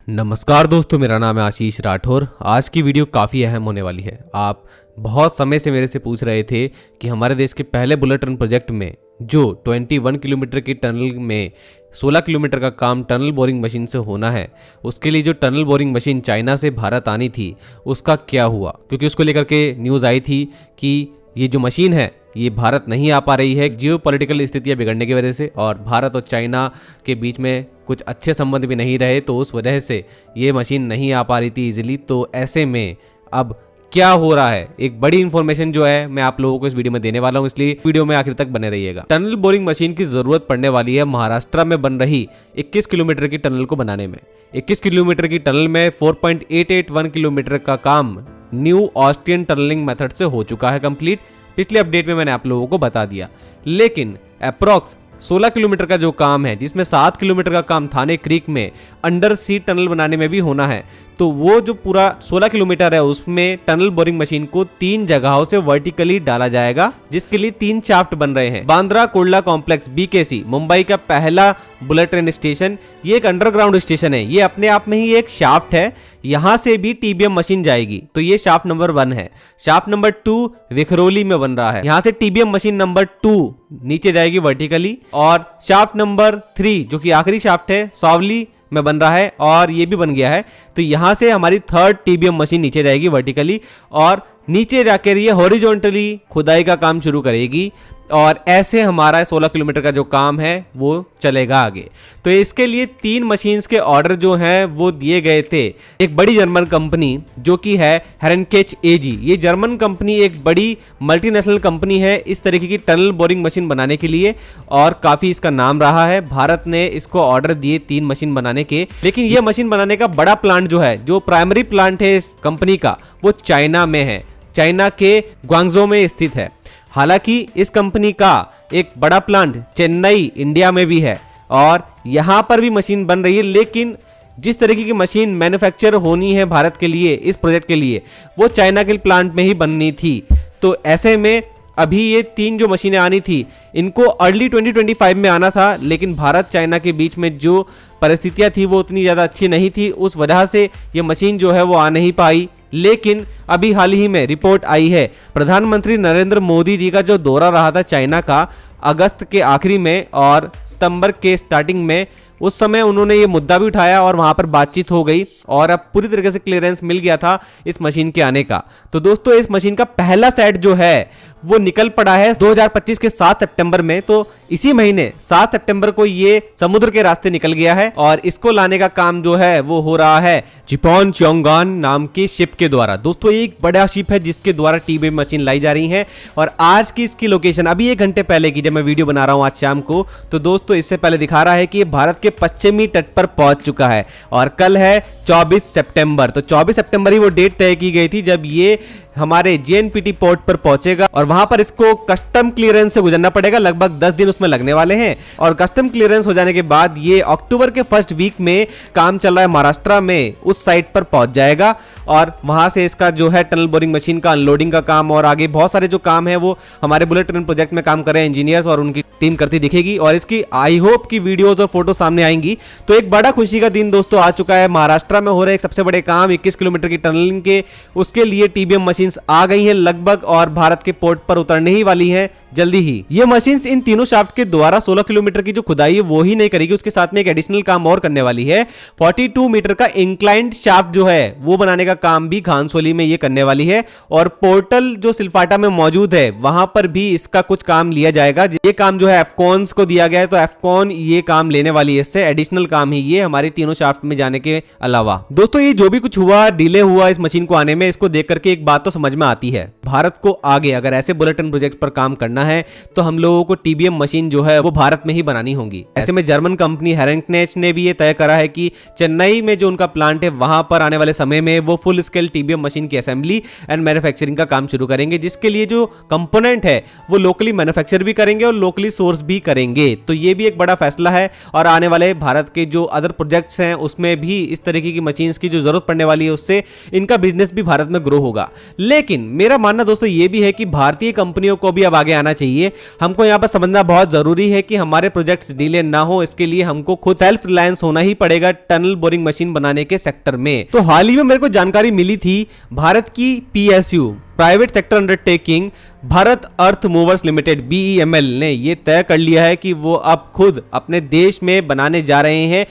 नमस्कार दोस्तों, मेरा नाम है आशीष राठौर। आज की वीडियो काफ़ी अहम होने वाली है। आप बहुत समय से मेरे से पूछ रहे थे कि हमारे देश के पहले बुलेट ट्रेन प्रोजेक्ट में जो 21 किलोमीटर की टनल में 16 किलोमीटर का काम टनल बोरिंग मशीन से होना है, उसके लिए जो टनल बोरिंग मशीन चाइना से भारत आनी थी उसका क्या हुआ। क्योंकि उसको लेकर के न्यूज़ आई थी कि ये जो मशीन है ये भारत नहीं आ पा रही है जियो पॉलिटिकल स्थितियाँ बिगड़ने की वजह से, और भारत और चाइना के बीच में कुछ अच्छे संबंध भी नहीं रहे, तो उस वजह से ये मशीन नहीं आ पा रही थी इजीली। तो ऐसे में अब क्या हो रहा है, एक बड़ी इंफॉर्मेशन जो है मैं आप लोगों को इस वीडियो में देने वाला हूं, इसलिए वीडियो में आखिर तक बने रहिएगा। टनल बोरिंग मशीन की जरूरत पड़ने वाली है महाराष्ट्र में बन रही 21 किलोमीटर की टनल को बनाने में। 21 किलोमीटर की टनल में 4.881 किलोमीटर का काम न्यू ऑस्ट्रियन टनलिंग मेथड से हो चुका है कंप्लीट। पिछले अपडेट में मैंने आप लोगों को बता दिया, लेकिन अप्रॉक्स 16 किलोमीटर का जो काम है, जिसमें 7 किलोमीटर का काम थाने क्रीक में अंडर सी टनल बनाने में भी होना है, तो वो जो पूरा 16 किलोमीटर है उसमें टनल बोरिंग मशीन को 3 जगहों से वर्टिकली डाला जाएगा, जिसके लिए 3 शाफ्ट बन रहे हैं। बांद्रा कुर्ला कॉम्प्लेक्स BKC मुंबई का पहला बुलेट ट्रेन स्टेशन, ये एक अंडरग्राउंड स्टेशन है, ये अपने आप में ही एक शाफ्ट है। यहां से भी TBM मशीन जाएगी, तो ये शाफ्ट नंबर 1 है। शाफ्ट नंबर 2 विखरौली में बन रहा है, यहां से TBM मशीन नंबर 2 नीचे जाएगी वर्टिकली। और शाफ्ट नंबर 3 जो कि आखिरी शाफ्ट है सावली में बन रहा है और ये भी बन गया है, तो यहां से हमारी 3rd TBM मशीन नीचे जाएगी वर्टिकली, और नीचे जाकर ये हॉरिजॉन्टली खुदाई का काम शुरू करेगी, और ऐसे हमारा 16 किलोमीटर का जो काम है वो चलेगा आगे। तो इसके लिए 3 मशीन्स के ऑर्डर जो हैं वो दिए गए थे एक बड़ी जर्मन कंपनी जो कि है हेरेनकेच AG। ये जर्मन कंपनी एक बड़ी मल्टीनेशनल कंपनी है इस तरीके की टनल बोरिंग मशीन बनाने के लिए, और काफ़ी इसका नाम रहा है। भारत ने इसको ऑर्डर दिए 3 मशीन बनाने के, लेकिन ये मशीन बनाने का बड़ा प्लांट जो है, जो प्राइमरी प्लांट है इस कंपनी का, वो चाइना में है, चाइना के ग्वांगझो में स्थित है। हालांकि इस कंपनी का एक बड़ा प्लांट चेन्नई इंडिया में भी है और यहां पर भी मशीन बन रही है, लेकिन जिस तरीके की मशीन मैन्युफैक्चर होनी है भारत के लिए इस प्रोजेक्ट के लिए, वो चाइना के प्लांट में ही बननी थी। तो ऐसे में अभी ये 3 जो मशीनें आनी थी इनको अर्ली 2025 में आना था, लेकिन भारत चाइना के बीच में जो परिस्थितियां थी वो उतनी ज़्यादा अच्छी नहीं थी, उस वजह से ये मशीन जो है वो आ नहीं पाई। लेकिन अभी हाल ही में रिपोर्ट आई है, प्रधानमंत्री नरेंद्र मोदी जी का जो दौरा रहा था चाइना का अगस्त के आखिरी में और सितंबर के स्टार्टिंग में, उस समय उन्होंने ये मुद्दा भी उठाया और वहां पर बातचीत हो गई और अब पूरी तरीके से क्लियरेंस मिल गया था इस मशीन के आने का। तो दोस्तों इस मशीन का पहला सेट जो है वो निकल पड़ा है 2025 के 7 सितंबर में। तो इसी महीने 7 सितंबर को ये समुद्र के रास्ते निकल गया है और इसको लाने का काम जो है वो हो रहा है जिपॉन चोंगान नाम की शिप के द्वारा। दोस्तों ये एक बड़ा शिप है जिसके द्वारा TBM मशीन लाई जा रही है, और आज की इसकी लोकेशन अभी 1 घंटे पहले की, जब मैं वीडियो बना रहा हूं आज शाम को, तो दोस्तों इससे पहले दिखा रहा है कि ये भारत के पश्चिमी तट पर पहुंच चुका है और कल है 24 सितंबर। तो 24 सितंबर ही वो डेट तय की गई थी जब ये हमारे JNPT पोर्ट पर पहुंचेगा और वहां पर इसको कस्टम क्लियरेंस से गुजरना पड़ेगा। लगभग 10 दिन उसमें लगने वाले हैं, और कस्टम क्लियरेंस हो जाने के बाद ये अक्टूबर के फर्स्ट वीक में काम चल रहा है महाराष्ट्र में उस साइट पर पहुंच जाएगा, और वहां से इसका जो है टनल बोरिंग मशीन का अनलोडिंग का काम और आगे बहुत सारे जो काम है वो हमारे बुलेट ट्रेन प्रोजेक्ट में काम कर रहे हैं इंजीनियर्स और उनकी टीम करती दिखेगी, और इसकी आई होप की वीडियोज और फोटो सामने आएंगी। तो एक बड़ा खुशी का दिन दोस्तों आ चुका है। महाराष्ट्र में हो रहे एक सबसे बड़े काम 21 किलोमीटर की टनलिंग के, उसके लिए TBM मशीन आ गई है लगभग, और भारत के पोर्ट पर उतरने ही वाली है जल्दी ही। ये मशीन्स इन तीनों शाफ्ट के द्वारा 16 किलोमीटर की जो खुदाई है वो ही नहीं करेगी, उसके साथ में एक एडिशनल काम और करने वाली है। 42 मीटर का इंक्लाइंड शाफ्ट जो है वो बनाने का काम भी घानसोली में ये करने वाली है, और पोर्टल जो सिलफाटा में मौजूद है वहां पर भी इसका कुछ काम लिया जाएगा। ये काम जो है एफकॉन्स को दिया गया है, तो एफकॉन ये काम लेने वाली है, इससे एडिशनल काम ही ये हमारी तीनों शाफ्ट में जाने के अलावा। दोस्तों ये जो भी कुछ हुआ, डिले हुआ इस मशीन को आने में, इसको देख करके एक बात तो समझ में आती है, भारत को आगे अगर ऐसे बुलेट ट्रेन प्रोजेक्ट पर काम करना है तो हम लोगों को TBM मशीन जो है वो भारत में ही बनानी होगी। ऐसे में जर्मन कंपनी हेरेनकेच ने भी ये तय करा है कि चेन्नई में जो उनका प्लांट है वहां पर आने वाले समय में वो फुल स्केल TBM मशीन की असेंबली एंड मैन्युफैक्चरिंग का काम शुरू करेंगे, जिसके लिए जो कंपोनेंट है वो लोकली मैन्युफैक्चर भी करेंगे और लोकली सोर्स भी करेंगे। तो ये भी एक बड़ा फैसला है, और आने वाले भारत के जो अदर प्रोजेक्ट्स हैं उसमें भी इस तरीके की मशीन्स की जो जरूरत पड़ने वाली है, उससे इनका बिजनेस भी भारत में ग्रो होगा। लेकिन मेरा मानना दोस्तों ये भी है कि भारतीय कंपनियों को भी अब आगे आना चाहिए। हमको यहाँ पर समझना बहुत जरूरी है कि हमारे प्रोजेक्ट्स डिले ना हो, इसके लिए हमको खुद सेल्फ रिलायंस होना ही पड़ेगा टनल बोरिंग मशीन बनाने के सेक्टर में। तो हाल ही में मेरे को जानकारी मिली थी, भारत की PSU private sector undertaking Bharat earth movers limited BEML ने ये तय कर लिया है कि वो अब खुद अपने देश में बनाने जा रहे हैं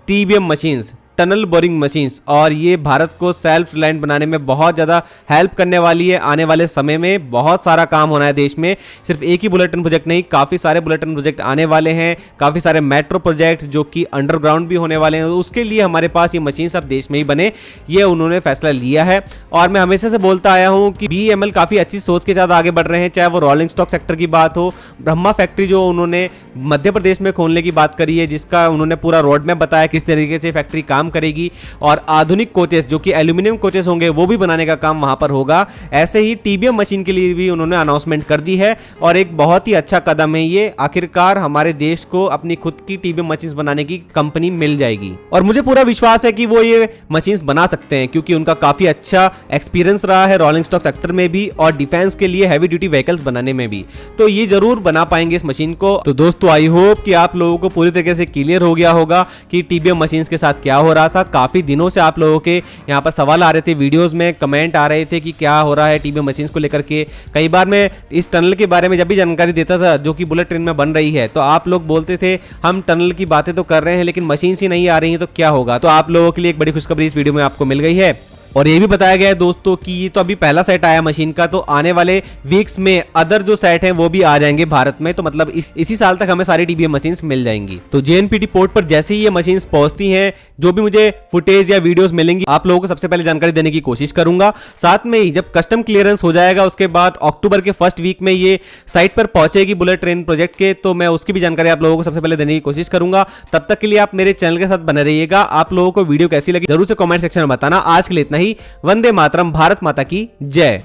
TBM machines, tunnel boring machines, और ये भारत को सेल्फ रिलायंट बनाने में बहुत ज़्यादा हेल्प करने वाली है। आने वाले समय में बहुत सारा काम होना है देश में, सिर्फ एक ही बुलेट ट्रेन प्रोजेक्ट नहीं, काफ़ी सारे बुलेट ट्रेन प्रोजेक्ट आने वाले हैं, काफ़ी सारे मेट्रो प्रोजेक्ट्स जो कि अंडरग्राउंड भी होने वाले हैं। उसके लिए हमारे पास ये मशीन सब देश में ही बने, ये उन्होंने फैसला लिया है। और मैं हमेशा से बोलता आया हूँ कि BEML काफ़ी अच्छी सोच के साथ आगे बढ़ रहे हैं, चाहे वो रोलिंग स्टॉक सेक्टर की बात हो, ब्रह्मा फैक्ट्री जो उन्होंने मध्य प्रदेश में खोलने की बात करी है, जिसका उन्होंने पूरा रोड मैप बताया किस तरीके से फैक्ट्री काम करेगी, और आधुनिक कोचेस जो कि एल्यूमिनियम कोचेस होंगे वो भी बनाने का काम वहां पर होगा। ऐसे ही TBM मशीन के लिए भी उन्होंने अनाउंसमेंट कर दी है, और एक बहुत ही अच्छा कदम है ये। आखिरकार हमारे देश को अपनी खुद की TBM मशीन्स बनाने की कंपनी मिल जाएगी, और मुझे पूरा विश्वास है कि वो ये मशीन्स बना सकते हैं, क्योंकि उनका काफी अच्छा एक्सपीरियंस रहा है रोलिंग स्टॉक सेक्टर में भी और डिफेंस के लिए हैवी ड्यूटी व्हीकल्स बनाने में भी। तो ये जरूर बना पाएंगे इस मशीन को। तो दोस्तों आई होप कि आप लोगों को पूरी तरीके से क्लियर हो गया होगा कि TBM मशीन्स के साथ क्या हो रहा था। काफी दिनों से आप लोगों के यहाँ पर सवाल आ रहे थे, वीडियोस में कमेंट आ रहे थे कि क्या हो रहा है TBM मशीन्स को लेकर के। कई बार मैं इस टनल के बारे में जब भी जानकारी देता था जो कि बुलेट ट्रेन में बन रही है, तो आप लोग बोलते थे हम टनल की बातें तो कर रहे हैं लेकिन मशीन्स ही नहीं आ रही हैं, तो क्या होगा। तो आप लोगों के लिए एक बड़ी खुशखबरी इस वीडियो में आपको मिल गई है, और ये भी बताया गया है दोस्तों कि ये तो अभी पहला सेट आया मशीन का, तो आने वाले वीक्स में अदर जो सेट हैं वो भी आ जाएंगे भारत में। तो मतलब इसी साल तक हमें सारी TBM मशीन्स मिल जाएंगी। तो JNPT पोर्ट पर जैसे ही ये मशीन्स पहुंचती हैं, जो भी मुझे फुटेज या वीडियोस मिलेंगी आप लोगों को सबसे पहले जानकारी देने की कोशिश करूंगा। साथ में ही जब कस्टम क्लियरेंस हो जाएगा उसके बाद अक्टूबर के फर्स्ट वीक में ये साइट पर पहुंचेगी बुलेट ट्रेन प्रोजेक्ट के, तो मैं उसकी भी जानकारी आप लोगों को सबसे पहले देने की कोशिश करूंगा। तब तक के लिए आप मेरे चैनल के साथ बने रहिएगा। आप लोगों को वीडियो कैसी लगी जरूर से कमेंट सेक्शन में बताना। आज के लिए इतना ही। वंदे मातरम, भारत माता की जय।